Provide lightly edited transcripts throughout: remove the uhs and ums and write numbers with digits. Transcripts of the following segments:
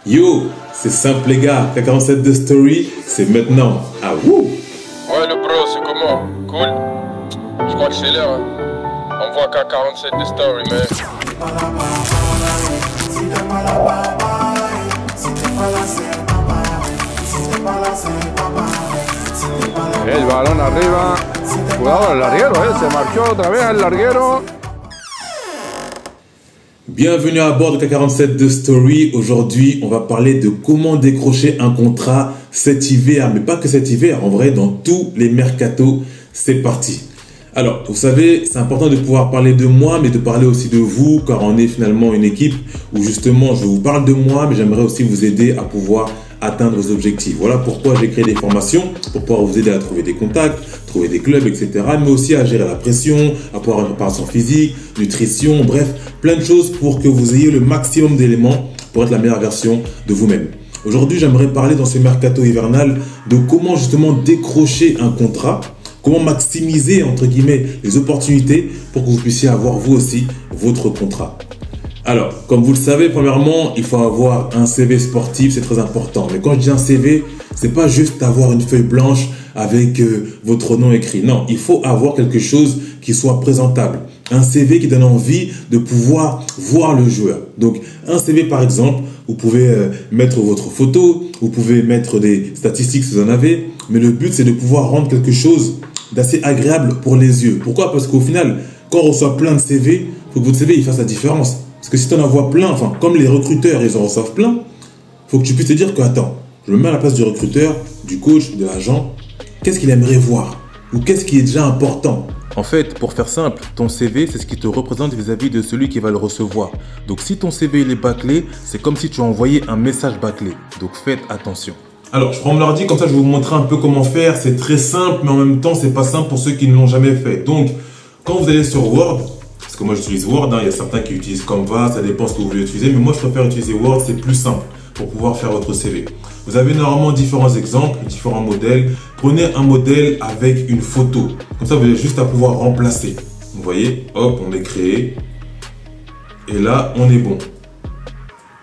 Yo, c'est simple les gars, K47 de Story, c'est maintenant. Ah wouh! Ouais le bro, c'est comment? Cool? Je crois que c'est l'heure. On voit K47 de Story, mais... El balón arriba. Cuidado el larguero, se marchó otra vez el larguero. Bienvenue à bord de K47 de Story. Aujourd'hui, on va parler de comment décrocher un contrat cet hiver, mais pas que cet hiver, en vrai, dans tous les mercatos. C'est parti. Alors, vous savez, c'est important de pouvoir parler de moi, mais de parler aussi de vous, car on est finalement une équipe où justement, je vous parle de moi, mais j'aimerais aussi vous aider à pouvoir atteindre vos objectifs. Voilà pourquoi j'ai créé des formations, pour pouvoir vous aider à trouver des contacts, trouver des clubs, etc. Mais aussi à gérer la pression, à pouvoir une préparation physique, nutrition, bref, plein de choses pour que vous ayez le maximum d'éléments pour être la meilleure version de vous-même. Aujourd'hui, j'aimerais parler dans ce mercato hivernal de comment justement décrocher un contrat, comment maximiser, entre guillemets, les opportunités pour que vous puissiez avoir vous aussi votre contrat. Alors, comme vous le savez, premièrement, il faut avoir un CV sportif, c'est très important. Mais quand je dis un CV, c'est pas juste avoir une feuille blanche avec votre nom écrit. Non, il faut avoir quelque chose qui soit présentable. Un CV qui donne envie de pouvoir voir le joueur. Donc, un CV par exemple, vous pouvez mettre votre photo, vous pouvez mettre des statistiques si vous en avez. Mais le but, c'est de pouvoir rendre quelque chose d'assez agréable pour les yeux. Pourquoi? Parce qu'au final, quand on reçoit plein de CV, il faut que votre CV il fasse la différence. Parce que si tu en envoies plein, enfin, comme les recruteurs, ils en reçoivent plein, il faut que tu puisses te dire que, attends, je me mets à la place du recruteur, du coach, de l'agent, qu'est-ce qu'il aimerait voir? Ou qu'est-ce qui est déjà important? En fait, pour faire simple, ton CV, c'est ce qui te représente vis-à-vis de celui qui va le recevoir. Donc, si ton CV il est bâclé, c'est comme si tu envoyais un message bâclé. Donc, faites attention. Alors, je prends mon ordi, comme ça, je vais vous montrer un peu comment faire. C'est très simple, mais en même temps, c'est pas simple pour ceux qui ne l'ont jamais fait. Donc, quand vous allez sur Word, parce que moi j'utilise Word, il y a certains qui utilisent Canva, ça dépend ce que vous voulez utiliser, mais moi je préfère utiliser Word, c'est plus simple pour pouvoir faire votre CV. Vous avez normalement différents exemples, différents modèles. Prenez un modèle avec une photo, comme ça vous avez juste à pouvoir remplacer. Vous voyez, hop, on est créé, et là on est bon.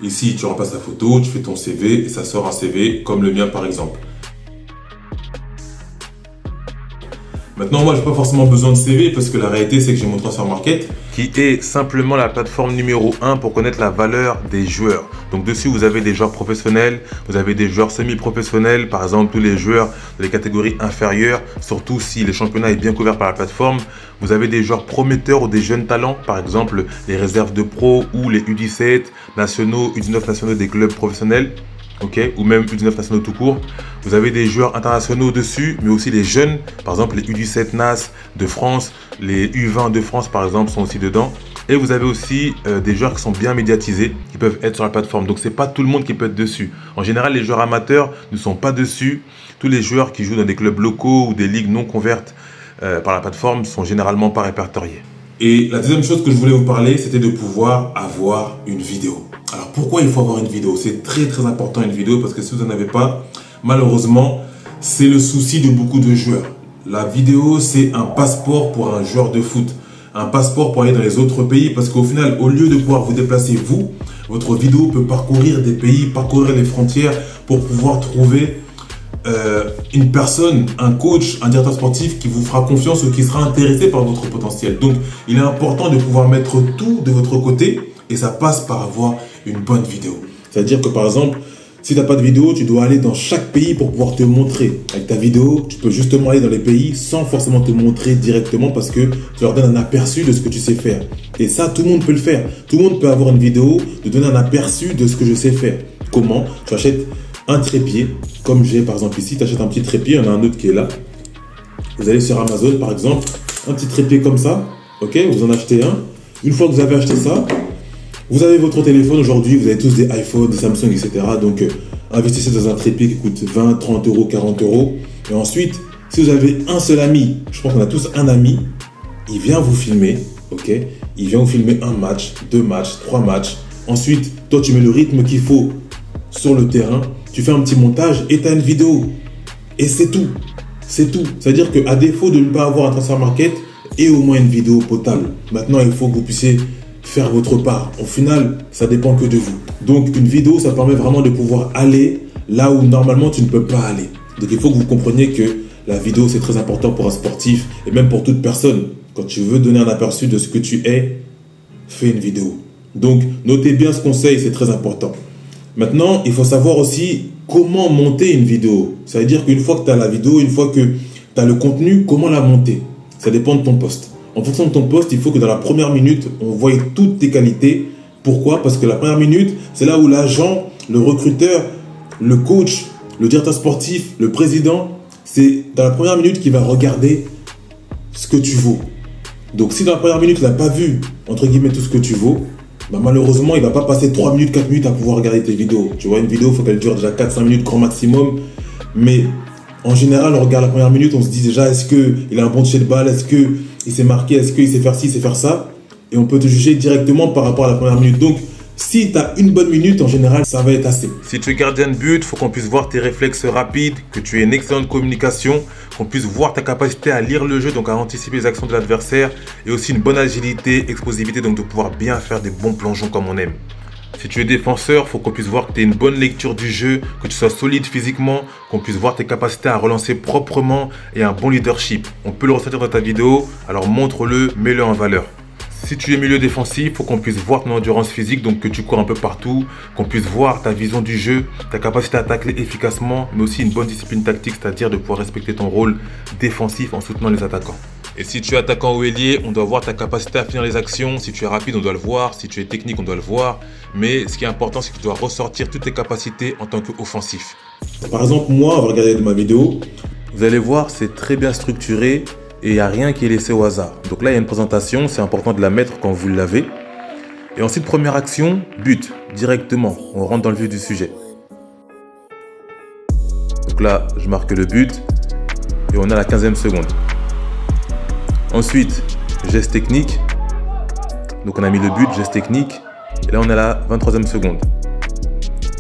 Ici tu remplaces la photo, tu fais ton CV, et ça sort un CV comme le mien par exemple. Maintenant, moi, je n'ai pas forcément besoin de CV parce que la réalité, c'est que j'ai mon transfer market Qui est simplement la plateforme numéro 1 pour connaître la valeur des joueurs. Donc dessus, vous avez des joueurs professionnels, vous avez des joueurs semi-professionnels, par exemple tous les joueurs des catégories inférieures, surtout si le championnat est bien couvert par la plateforme. Vous avez des joueurs prometteurs ou des jeunes talents, par exemple les réserves de pro ou les U17 nationaux, U19 nationaux des clubs professionnels. Okay, ou même U19 nationaux tout court. Vous avez des joueurs internationaux dessus, mais aussi les jeunes, par exemple les U17 NAS de France, les U20 de France par exemple sont aussi dedans. Et vous avez aussi des joueurs qui sont bien médiatisés, qui peuvent être sur la plateforme. Donc c'est pas tout le monde qui peut être dessus. En général, les joueurs amateurs ne sont pas dessus. Tous les joueurs qui jouent dans des clubs locaux ou des ligues non couvertes par la plateforme sont généralement pas répertoriés. Et la deuxième chose que je voulais vous parler, c'était de pouvoir avoir une vidéo. Alors pourquoi il faut avoir une vidéo? C'est très très important une vidéo parce que si vous n'en avez pas, malheureusement, c'est le souci de beaucoup de joueurs. La vidéo, c'est un passeport pour un joueur de foot. Un passeport pour aller dans les autres pays parce qu'au final, au lieu de pouvoir vous déplacer vous, votre vidéo peut parcourir des pays, parcourir les frontières pour pouvoir trouver une personne, un coach, un directeur sportif qui vous fera confiance ou qui sera intéressé par votre potentiel. Donc, il est important de pouvoir mettre tout de votre côté et ça passe par avoir une bonne vidéo. C'est-à-dire que par exemple, si tu n'as pas de vidéo, tu dois aller dans chaque pays pour pouvoir te montrer. Avec ta vidéo, tu peux justement aller dans les pays sans forcément te montrer directement parce que tu leur donnes un aperçu de ce que tu sais faire. Et ça, tout le monde peut le faire. Tout le monde peut avoir une vidéo, de donner un aperçu de ce que je sais faire. Comment? Tu achètes un trépied, comme j'ai par exemple ici, tu achètes un petit trépied, il y en a un autre qui est là. Vous allez sur Amazon par exemple, un petit trépied comme ça, ok, vous en achetez un. Une fois que vous avez acheté ça, vous avez votre téléphone aujourd'hui, vous avez tous des iPhones, des Samsung, etc. Donc investissez dans un trépied qui coûte 20, 30 euros, 40 euros. Et ensuite, si vous avez un seul ami, je pense qu'on a tous un ami, il vient vous filmer, ok, il vient vous filmer un match, 2 matchs, 3 matchs. Ensuite, toi tu mets le rythme qu'il faut sur le terrain, tu fais un petit montage et tu as une vidéo. Et c'est tout. C'est tout. C'est-à-dire qu'à défaut de ne pas avoir un transfer market et au moins une vidéo potable, maintenant il faut que vous puissiez faire votre part. Au final, ça dépend que de vous. Donc, une vidéo, ça permet vraiment de pouvoir aller là où normalement tu ne peux pas aller. Donc, il faut que vous compreniez que la vidéo, c'est très important pour un sportif et même pour toute personne. Quand tu veux donner un aperçu de ce que tu es, fais une vidéo. Donc, notez bien ce conseil, c'est très important. Maintenant, il faut savoir aussi comment monter une vidéo. Ça veut dire qu'une fois que tu as la vidéo, une fois que tu as le contenu, comment la monter? Ça dépend de ton poste. En fonction de ton poste, il faut que dans la première minute, on voie toutes tes qualités. Pourquoi? Parce que la première minute, c'est là où l'agent, le recruteur, le coach, le directeur sportif, le président, c'est dans la première minute qu'il va regarder ce que tu vaux. Donc, si dans la première minute, il n'a pas vu, entre guillemets, tout ce que tu vaux, bah, malheureusement, il ne va pas passer 3 minutes, 4 minutes à pouvoir regarder tes vidéos. Tu vois, une vidéo, il faut qu'elle dure déjà 4-5 minutes grand maximum. Mais en général, on regarde la première minute, on se dit déjà, est-ce qu'il a un bon toucher de balle? Est-ce qu'il s'est marqué? Est-ce qu'il sait faire ci, il sait faire ça? Et on peut te juger directement par rapport à la première minute. Donc, si tu as une bonne minute, en général, ça va être assez. Si tu es gardien de but, il faut qu'on puisse voir tes réflexes rapides, que tu aies une excellente communication, qu'on puisse voir ta capacité à lire le jeu, donc à anticiper les actions de l'adversaire, et aussi une bonne agilité, explosivité, donc de pouvoir bien faire des bons plongeons comme on aime. Si tu es défenseur, il faut qu'on puisse voir que tu aies une bonne lecture du jeu, que tu sois solide physiquement, qu'on puisse voir tes capacités à relancer proprement et un bon leadership. On peut le ressentir dans ta vidéo, alors montre-le, mets-le en valeur. Si tu es milieu défensif, il faut qu'on puisse voir ton endurance physique, donc que tu cours un peu partout, qu'on puisse voir ta vision du jeu, ta capacité à tacler efficacement, mais aussi une bonne discipline tactique, c'est-à-dire de pouvoir respecter ton rôle défensif en soutenant les attaquants. Et si tu es attaquant ou ailier, on doit voir ta capacité à finir les actions. Si tu es rapide, on doit le voir. Si tu es technique, on doit le voir. Mais ce qui est important, c'est que tu dois ressortir toutes tes capacités en tant qu'offensif. Par exemple, moi, on va regarder de ma vidéo. Vous allez voir, c'est très bien structuré et il n'y a rien qui est laissé au hasard. Donc là, il y a une présentation, c'est important de la mettre quand vous l'avez. Et ensuite, première action, but, directement. On rentre dans le vif du sujet. Donc là, je marque le but et on a la 15e seconde. Ensuite, geste technique. Donc on a mis le but, geste technique. Et là, on est à la 23e seconde.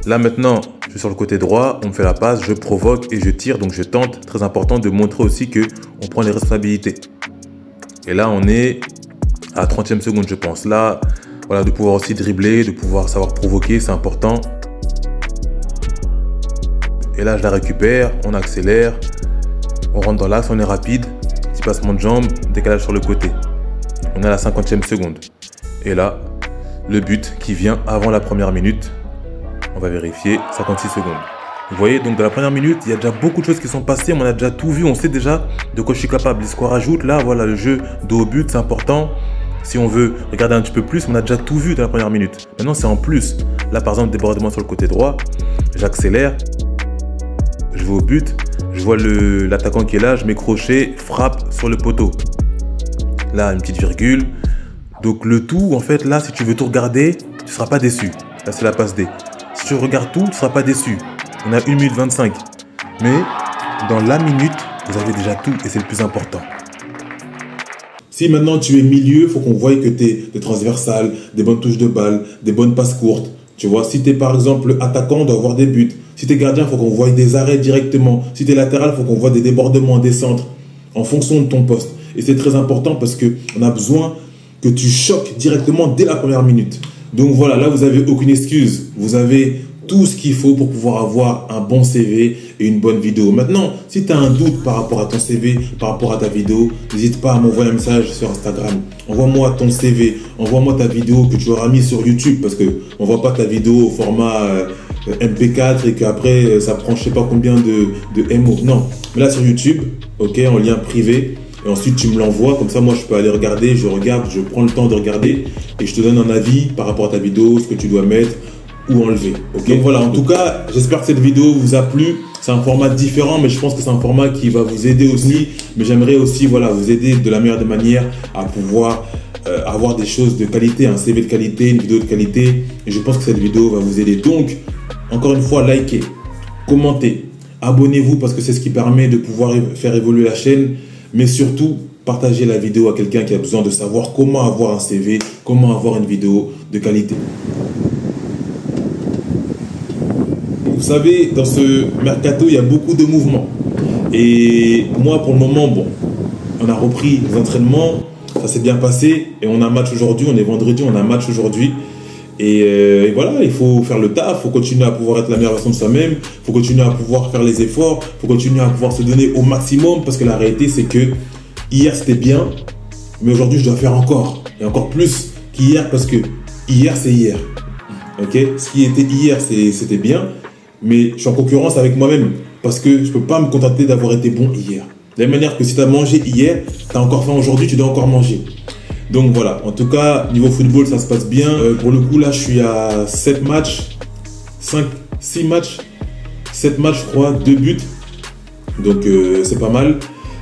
Là maintenant, je suis sur le côté droit, on me fait la passe, je provoque et je tire. Donc je tente, très important, de montrer aussi qu'on prend les responsabilités. Et là, on est à la 30e seconde, je pense. Là, voilà, de pouvoir aussi dribbler, de pouvoir savoir provoquer, c'est important. Et là, je la récupère, on accélère, on rentre dans l'axe, on est rapide. Petit passement de jambe, décalage sur le côté. On est à la 50e seconde. Et là, le but qui vient avant la première minute. On va vérifier, 56 secondes. Vous voyez, donc dans la première minute, il y a déjà beaucoup de choses qui sont passées. On a déjà tout vu, on sait déjà de quoi je suis capable. Ce qu'on rajoute là, voilà, le jeu dos au but, c'est important. Si on veut regarder un petit peu plus, on a déjà tout vu dans la première minute. Maintenant, c'est en plus. Là, par exemple, débordement sur le côté droit. J'accélère. Je vais au but. Je vois l'attaquant qui est là. Je mets crochet, frappe sur le poteau. Là, une petite virgule. Donc, le tout, en fait, là, si tu veux tout regarder, tu ne seras pas déçu. Là, c'est la passe D. Si tu regardes tout, tu ne seras pas déçu. On a 1 minute 25. Mais dans la minute, vous avez déjà tout et c'est le plus important. Si maintenant tu es milieu, il faut qu'on voie que tu es des transversales, des bonnes touches de balle, des bonnes passes courtes. Tu vois, si tu es par exemple attaquant, on doit avoir des buts. Si tu es gardien, il faut qu'on voie des arrêts directement. Si tu es latéral, il faut qu'on voit des débordements, des centres, en fonction de ton poste. Et c'est très important parce qu'on a besoin que tu choques directement dès la première minute. Donc voilà, là vous n'avez aucune excuse. Vous avez tout ce qu'il faut pour pouvoir avoir un bon CV et une bonne vidéo. Maintenant, si tu as un doute par rapport à ton CV, par rapport à ta vidéo, n'hésite pas à m'envoyer un message sur Instagram. Envoie-moi ton CV, envoie-moi ta vidéo que tu auras mis sur YouTube parce qu'on ne voit pas ta vidéo au format MP4 et qu'après ça prend je sais pas combien de MO. Non, mais là sur YouTube, ok, en lien privé. Et ensuite, tu me l'envoies, comme ça, moi, je peux aller regarder, je regarde, je prends le temps de regarder et je te donne un avis par rapport à ta vidéo, ce que tu dois mettre ou enlever. Ok. Donc voilà, en tout cas, j'espère que cette vidéo vous a plu. C'est un format différent, mais je pense que c'est un format qui va vous aider aussi. Mais j'aimerais aussi, voilà, vous aider de la meilleure des manières à pouvoir avoir des choses de qualité, un CV de qualité, une vidéo de qualité. Et je pense que cette vidéo va vous aider. Donc, encore une fois, likez, commentez, abonnez-vous parce que c'est ce qui permet de pouvoir faire évoluer la chaîne. Mais surtout, partagez la vidéo à quelqu'un qui a besoin de savoir comment avoir un CV, comment avoir une vidéo de qualité. Vous savez, dans ce mercato, il y a beaucoup de mouvements. Et moi, pour le moment, bon, on a repris les entraînements. ça s'est bien passé et on a un match aujourd'hui, on est vendredi, on a un match aujourd'hui. Et voilà, il faut faire le taf, il faut continuer à pouvoir être la meilleure version de soi-même, il faut continuer à pouvoir faire les efforts, il faut continuer à pouvoir se donner au maximum parce que la réalité c'est que hier c'était bien, mais aujourd'hui je dois faire encore et encore plus qu'hier parce que hier c'est hier. Ok, ce qui était hier c'était bien, mais je suis en concurrence avec moi-même parce que je ne peux pas me contenter d'avoir été bon hier. De la même manière que si tu as mangé hier, tu as encore faim aujourd'hui, tu dois encore manger. Donc voilà, en tout cas, niveau football, ça se passe bien. Pour le coup, là, je suis à 7 matchs, 6 matchs, 7 matchs, je crois, 2 buts. Donc c'est pas mal.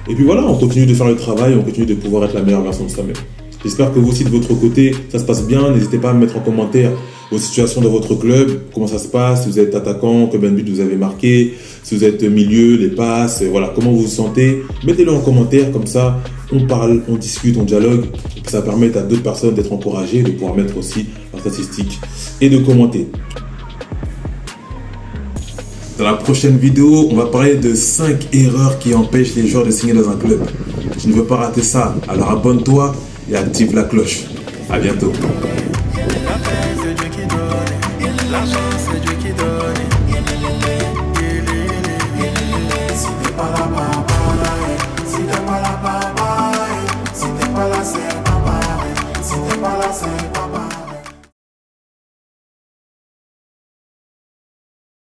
Et puis voilà, on continue de faire le travail, on continue de pouvoir être la meilleure version de soi-même. J'espère que vous aussi, de votre côté, ça se passe bien. N'hésitez pas à me mettre en commentaire vos situations dans votre club, comment ça se passe, si vous êtes attaquant, combien de buts vous avez marqué, si vous êtes milieu, les passes, voilà, comment vous vous sentez. Mettez-le en commentaire, comme ça, on parle, on discute, on dialogue. Et puis ça permet à d'autres personnes d'être encouragées, de pouvoir mettre aussi leurs statistiques et de commenter. Dans la prochaine vidéo, on va parler de 5 erreurs qui empêchent les joueurs de signer dans un club. Tu ne veux pas rater ça, alors abonne-toi et active la cloche. À bientôt. La chance